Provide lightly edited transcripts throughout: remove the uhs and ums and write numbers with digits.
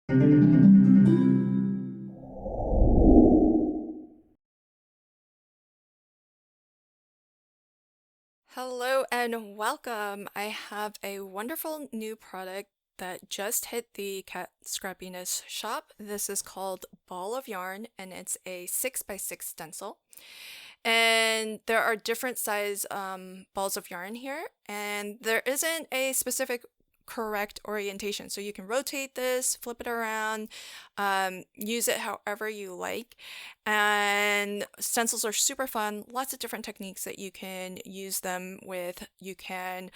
Hello and welcome. I have a wonderful new product that just hit the Cat Scrappiness shop. This is called Ball of Yarn and it's a 6x6 stencil. And there are different size balls of yarn here, and there isn't a specific correct orientation. So you can rotate this, flip it around, use it however you like. And stencils are super fun. Lots of different techniques that you can use them with. You can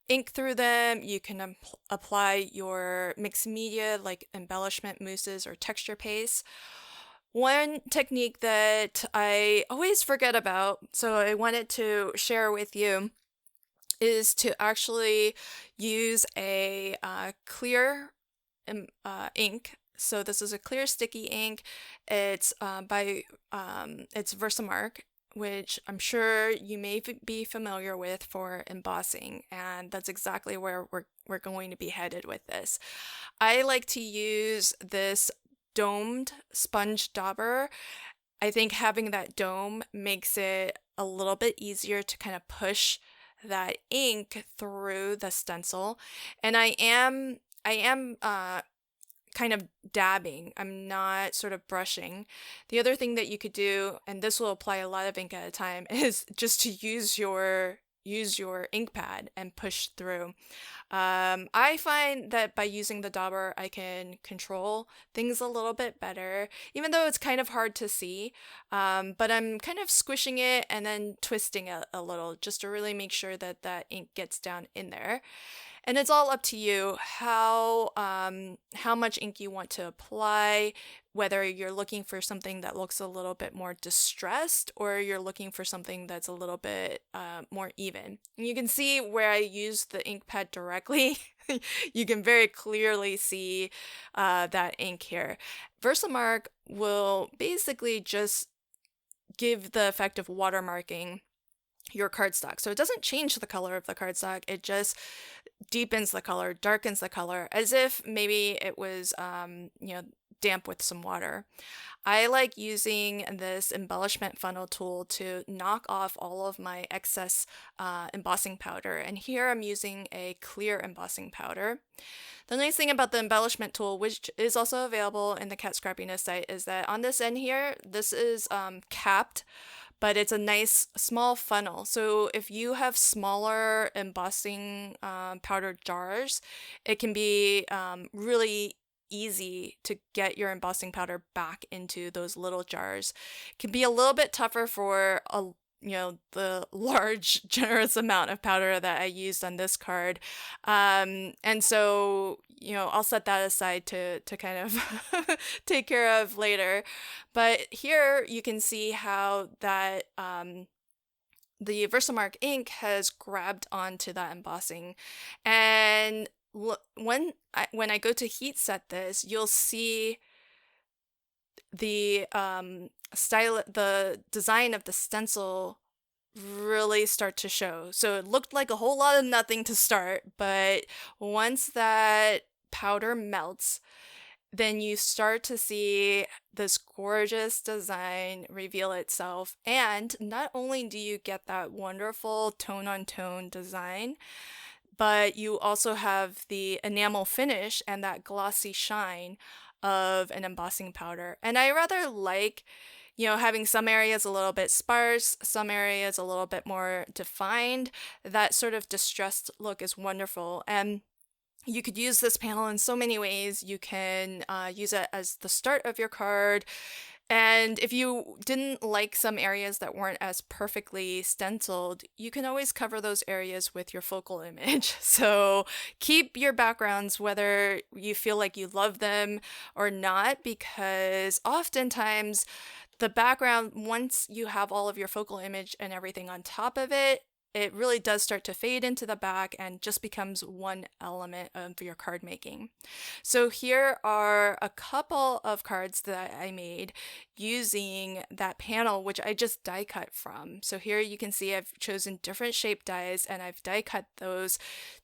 ink through them. You can apply your mixed media like embellishment mousses or texture paste. One technique that I always forget about, so I wanted to share with you, is to actually use a clear ink. So this is a clear sticky ink. It's it's Versamark, which I'm sure you may be familiar with for embossing, and that's exactly where we're going to be headed with this. I like to use this domed sponge dauber. I think having that dome makes it a little bit easier to kind of push that ink through the stencil. And I am kind of dabbing. I'm not sort of brushing. The other thing that you could do, and this will apply a lot of ink at a time, is just to use your ink pad and push through. I find that by using the dauber, I can control things a little bit better, even though it's kind of hard to see. But I'm kind of squishing it and then twisting it a little just to really make sure that that ink gets down in there. And it's all up to you how much ink you want to apply, whether you're looking for something that looks a little bit more distressed or you're looking for something that's a little bit more even. And you can see where I use the ink pad directly. You can very clearly see that ink here. Versamark will basically just give the effect of watermarking your cardstock. So it doesn't change the color of the cardstock, it just deepens the color, darkens the color, as if maybe it was, damp with some water. I like using this embellishment funnel tool to knock off all of my excess embossing powder. And here I'm using a clear embossing powder. The nice thing about the embellishment tool, which is also available in the Cat Scrappiness site, is that on this end here, this is capped, but it's a nice small funnel. So if you have smaller embossing powder jars, it can be really easy to get your embossing powder back into those little jars. It can be a little bit tougher for the large generous amount of powder that I used on this card. And so I'll set that aside to kind of take care of later. But here you can see how that the Versamark ink has grabbed onto that embossing. And when I go to heat set this, you'll see the the design of the stencil really start to show. So it looked like a whole lot of nothing to start, but once that powder melts, then you start to see this gorgeous design reveal itself. And not only do you get that wonderful tone on tone design, but you also have the enamel finish and that glossy shine of an embossing powder. And I rather like, having some areas a little bit sparse, some areas a little bit more defined. That sort of distressed look is wonderful. And you could use this panel in so many ways. You can use it as the start of your card. And if you didn't like some areas that weren't as perfectly stenciled, you can always cover those areas with your focal image. So keep your backgrounds whether you feel like you love them or not, because oftentimes the background, once you have all of your focal image and everything on top of it, it really does start to fade into the back and just becomes one element of your card making. So here are a couple of cards that I made using that panel, which I just die cut from. So here you can see I've chosen different shape dies and I've die cut those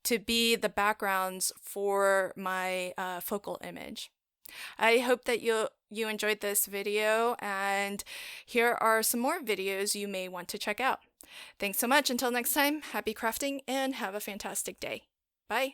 to be the backgrounds for my focal image. I hope that you enjoyed this video, and here are some more videos you may want to check out. Thanks so much. Until next time, happy crafting and have a fantastic day. Bye.